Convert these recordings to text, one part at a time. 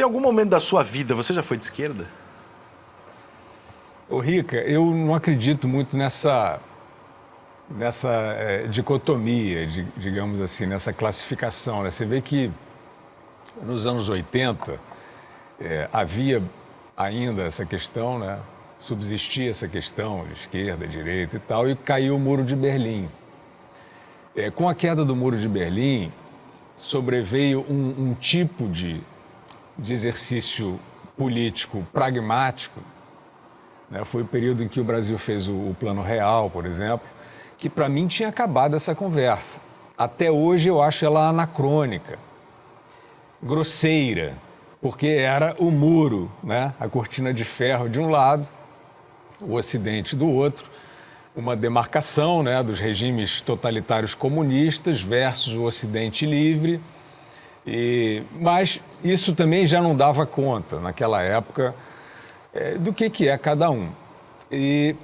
algum momento da sua vida, você já foi de esquerda? Ô, Rica, eu não acredito muito nessa dicotomia, digamos assim, nessa classificação, né? Você vê que nos anos 80 havia ainda essa questão, né? Subsistia essa questão de esquerda, direita e tal, e caiu o Muro de Berlim. Com a queda do Muro de Berlim, sobreveio um tipo de exercício político pragmático, né? Foi o período em que o Brasil fez o Plano Real, por exemplo, que para mim tinha acabado essa conversa. Até hoje eu acho ela anacrônica, grosseira, porque era o muro, né? A cortina de ferro de um lado, o Ocidente do outro, uma demarcação, né, dos regimes totalitários comunistas versus o Ocidente livre. Mas isso também já não dava conta, naquela época, do que é cada um. E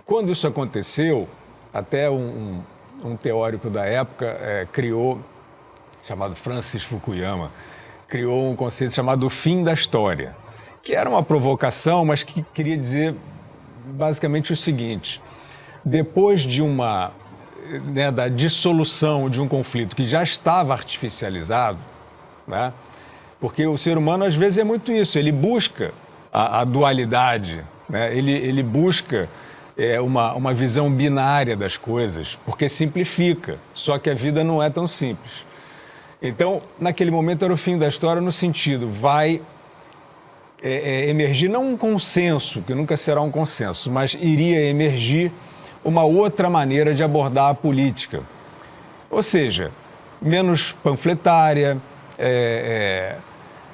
quando isso aconteceu, até um teórico da época criou, chamado Francis Fukuyama, criou um conceito chamado o fim da história, que era uma provocação, mas que queria dizer basicamente o seguinte: depois de da dissolução de um conflito que já estava artificializado, né? Porque o ser humano às vezes é muito isso, ele busca a dualidade, né? Ele busca uma visão binária das coisas, porque simplifica, só que a vida não é tão simples. Então, naquele momento era o fim da história no sentido, vai emergir não um consenso, que nunca será um consenso, mas iria emergir uma outra maneira de abordar a política. Ou seja, menos panfletária,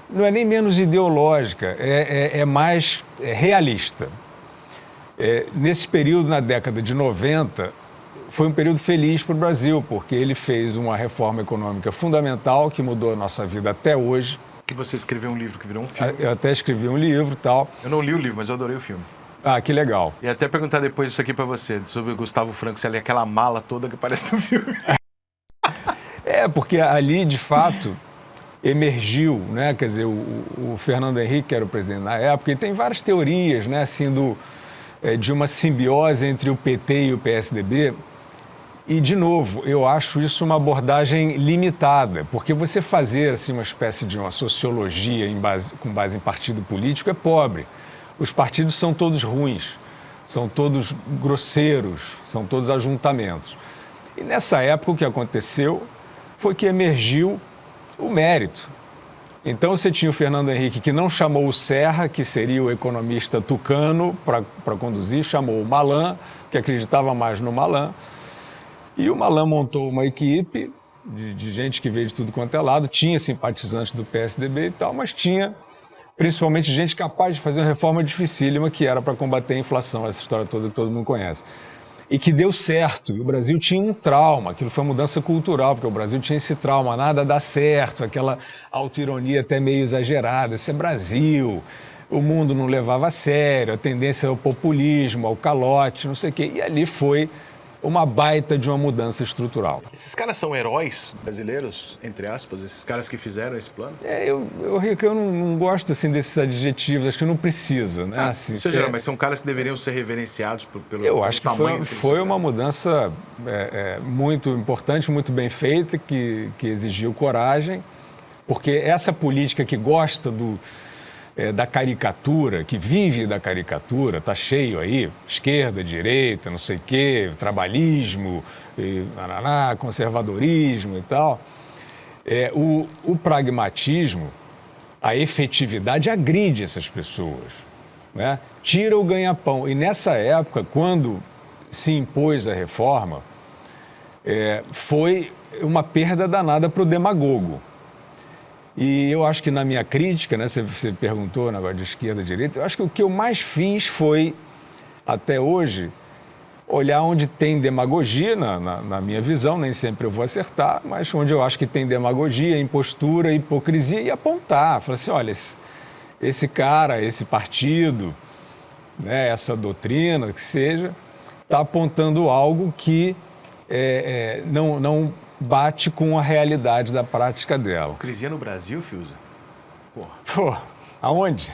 não é nem menos ideológica, é mais realista. Nesse período, na década de 90, foi um período feliz para o Brasil, porque ele fez uma reforma econômica fundamental que mudou a nossa vida até hoje. Que você escreveu um livro que virou um filme. Eu até escrevi um livro e tal. Eu não li o livro, mas eu adorei o filme. Ah, que legal. E até perguntar depois isso aqui pra você, sobre o Gustavo Franco, se ali aquela mala toda que aparece no filme. Porque ali, de fato, emergiu, né? Quer dizer, o Fernando Henrique, que era o presidente na época, e tem várias teorias, né? Assim, de uma simbiose entre o PT e o PSDB. E, de novo, eu acho isso uma abordagem limitada, porque você fazer assim, uma espécie de uma sociologia com base em partido político é pobre. Os partidos são todos ruins, são todos grosseiros, são todos ajuntamentos. E nessa época o que aconteceu foi que emergiu o mérito. Então você tinha o Fernando Henrique, que não chamou o Serra, que seria o economista tucano, para conduzir, chamou o Malan, que acreditava mais no Malan. E o Malan montou uma equipe de gente que veio de tudo quanto é lado, tinha simpatizantes do PSDB e tal, mas tinha principalmente gente capaz de fazer uma reforma dificílima, que era para combater a inflação, essa história toda que todo mundo conhece. E que deu certo, e o Brasil tinha um trauma, aquilo foi uma mudança cultural, porque o Brasil tinha esse trauma, nada dá certo, aquela autoironia até meio exagerada, isso é Brasil, o mundo não levava a sério, a tendência ao populismo, ao calote, não sei o quê, e ali foi uma baita de uma mudança estrutural. Esses caras são heróis brasileiros, entre aspas, esses caras que fizeram esse plano? Rico, eu não gosto assim, desses adjetivos, acho que não precisa, né? Assim, mas são caras que deveriam ser reverenciados pelo Eu acho que tamanho foi uma mudança muito importante, muito bem feita, que exigiu coragem, porque essa política que gosta da caricatura, que vive da caricatura, tá cheio aí, esquerda, direita, não sei o quê, trabalhismo, conservadorismo e tal. O pragmatismo, a efetividade agride essas pessoas, né? Tira o ganha-pão. E nessa época, quando se impôs a reforma, foi uma perda danada para o demagogo. E eu acho que na minha crítica, né, você perguntou negócio de esquerda e direita, eu acho que o que eu mais fiz foi, até hoje, olhar onde tem demagogia, na minha visão, nem sempre eu vou acertar, mas onde eu acho que tem demagogia, impostura, hipocrisia, e apontar. Falar assim, olha, esse cara, esse partido, né, essa doutrina, que seja, está apontando algo que não bate com a realidade da prática dela. Hipocrisia no Brasil, Fiuza? Pô, aonde?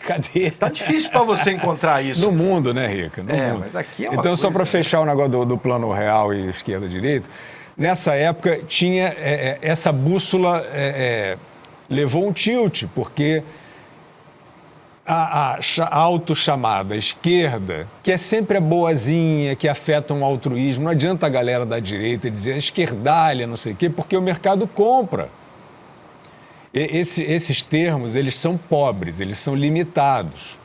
Cadê? Tá difícil para você encontrar isso. No mundo, né, Rica? No mundo. Mas aqui é uma Então, coisa, só para né? fechar o negócio do plano real e esquerda-direita, nessa época tinha essa bússola levou um tilt, porque a autochamada esquerda, que é sempre a boazinha, que afeta um altruísmo, não adianta a galera da direita dizer esquerdalha, não sei o quê, porque o mercado compra. Esses termos, eles são pobres, eles são limitados,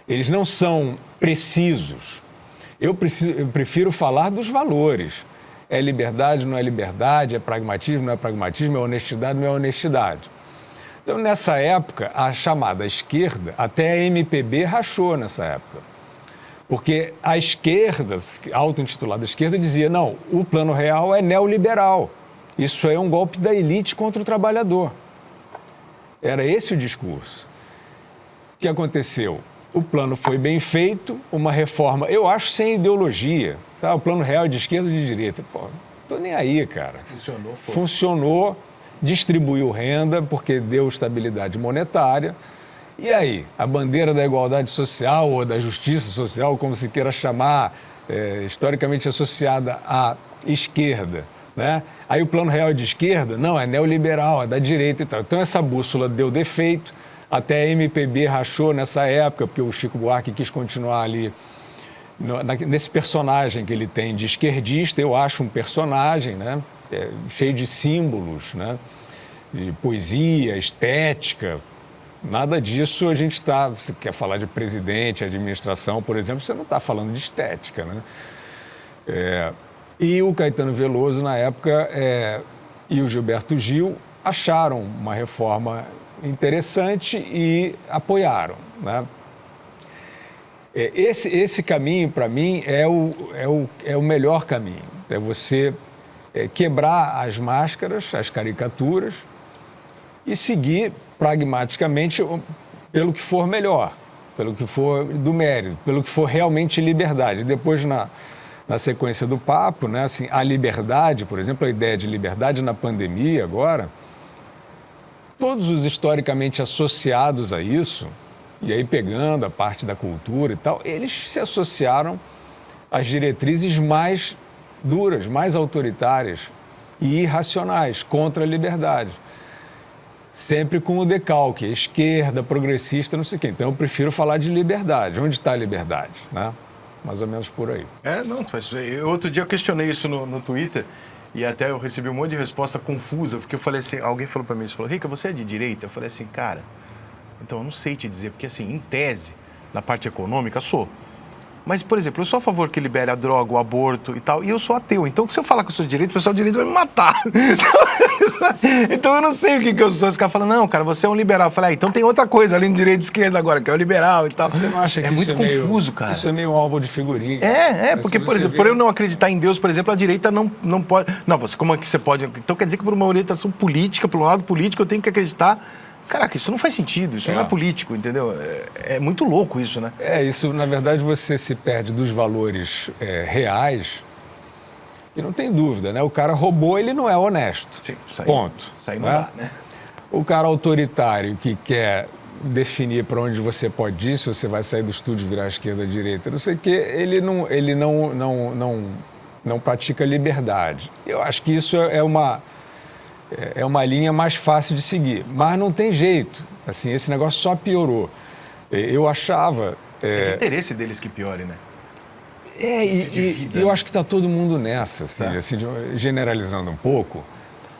eles não são precisos. Eu prefiro falar dos valores. É liberdade, não é liberdade, é pragmatismo, não é pragmatismo, é honestidade, não é honestidade. Então, nessa época, a chamada esquerda, até a MPB rachou nessa época. Porque a esquerda, a auto-intitulada esquerda, dizia, não, o plano real é neoliberal. Isso é um golpe da elite contra o trabalhador. Era esse o discurso. O que aconteceu? O plano foi bem feito, uma reforma, eu acho, sem ideologia. Sabe? O plano real é de esquerda ou de direita? Pô, não tô nem aí, cara. Funcionou, foi. Funcionou, distribuiu renda, porque deu estabilidade monetária. E aí? A bandeira da igualdade social ou da justiça social, como se queira chamar, historicamente associada à esquerda, né? Aí o plano real é de esquerda? Não, é neoliberal, é da direita e tal. Então essa bússola deu defeito, até a MPB rachou nessa época, porque o Chico Buarque quis continuar ali nesse personagem que ele tem de esquerdista. Eu acho um personagem, né? Cheio de símbolos, né? De poesia, estética. Nada disso a gente está... Você quer falar de presidente, administração, por exemplo, você não está falando de estética, né? E o Caetano Veloso, na época, e o Gilberto Gil acharam uma reforma interessante e apoiaram, né? Esse caminho, para mim, é o melhor caminho. É você quebrar as máscaras, as caricaturas e seguir pragmaticamente pelo que for melhor, pelo que for do mérito, pelo que for realmente liberdade. Depois, na sequência do papo, né, assim, a liberdade, por exemplo, a ideia de liberdade na pandemia agora, todos os historicamente associados a isso, e aí pegando a parte da cultura e tal, eles se associaram às diretrizes mais duras, mais autoritárias e irracionais contra a liberdade. Sempre com o decalque, esquerda, progressista, não sei o quê. Então eu prefiro falar de liberdade. Onde está a liberdade, né? Mais ou menos por aí. Outro dia eu questionei isso no Twitter e até eu recebi um monte de resposta confusa, porque eu falei assim, alguém falou para mim, falou, Rica, você é de direita? Eu falei assim, cara, então eu não sei te dizer, porque assim, em tese, na parte econômica, sou. Mas, por exemplo, eu sou a favor que libere a droga, o aborto e tal, e eu sou ateu. Então, se eu falar que eu sou de direita, o pessoal de direita vai me matar. Então, eu não sei o que eu sou. Esse cara fala, não, cara, você é um liberal. Eu falei, então tem outra coisa, além do direito e esquerda agora, que é o liberal e tal. Você não acha que muito isso é confuso, meio, cara. Isso é meio um álbum de figurinha. Porque, por exemplo, por eu não acreditar em Deus, por exemplo, a direita não pode... Não, como é que você pode... Então, quer dizer que por uma orientação política, por um lado político, eu tenho que acreditar... Caraca, isso não faz sentido, isso não é político, entendeu? É muito louco isso, né? Isso, na verdade, você se perde dos valores reais e não tem dúvida, né? O cara roubou, ele não é honesto. Sim, ponto. Isso aí não dá, né? O cara autoritário que quer definir para onde você pode ir, se você vai sair do estúdio, virar à esquerda, à direita, não sei o quê, ele não pratica liberdade. Eu acho que isso é uma linha mais fácil de seguir, mas não tem jeito. Assim, esse negócio só piorou. Eu achava... É de interesse deles que piore, né? Eu acho que está todo mundo nessa, assim, generalizando um pouco.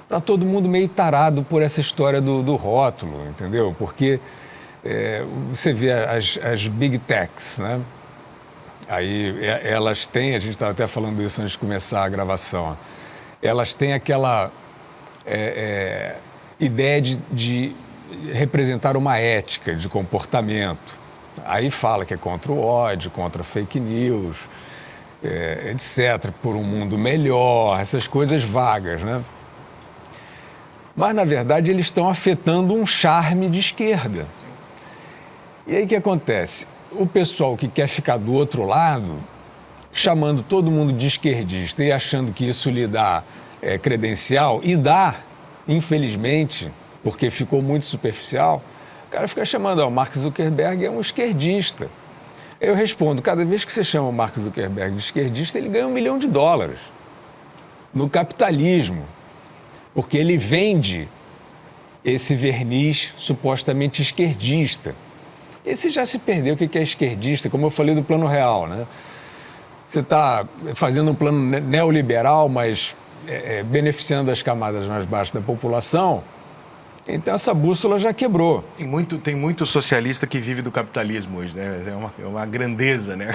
Está todo mundo meio tarado por essa história do rótulo, entendeu? Porque você vê as big techs, né? Aí elas têm, a gente estava até falando isso antes de começar a gravação, elas têm aquela... ideia de representar uma ética de comportamento. Aí fala que é contra o ódio, contra fake news, etc., por um mundo melhor, essas coisas vagas, né? Mas, na verdade, eles estão afetando um charme de esquerda. E aí o que acontece? O pessoal que quer ficar do outro lado, chamando todo mundo de esquerdista e achando que isso lhe dá credencial, e dá, infelizmente, porque ficou muito superficial, O cara fica chamando, o Mark Zuckerberg é um esquerdista. Eu respondo, cada vez que você chama o Mark Zuckerberg de esquerdista, ele ganha $1 milhão no capitalismo, porque ele vende esse verniz supostamente esquerdista. Esse já se perdeu o que é esquerdista, como eu falei do Plano Real, né? Você está fazendo um plano neoliberal, mas beneficiando as camadas mais baixas da população, então essa bússola já quebrou. Tem muito socialista que vive do capitalismo hoje, né? É uma grandeza, né?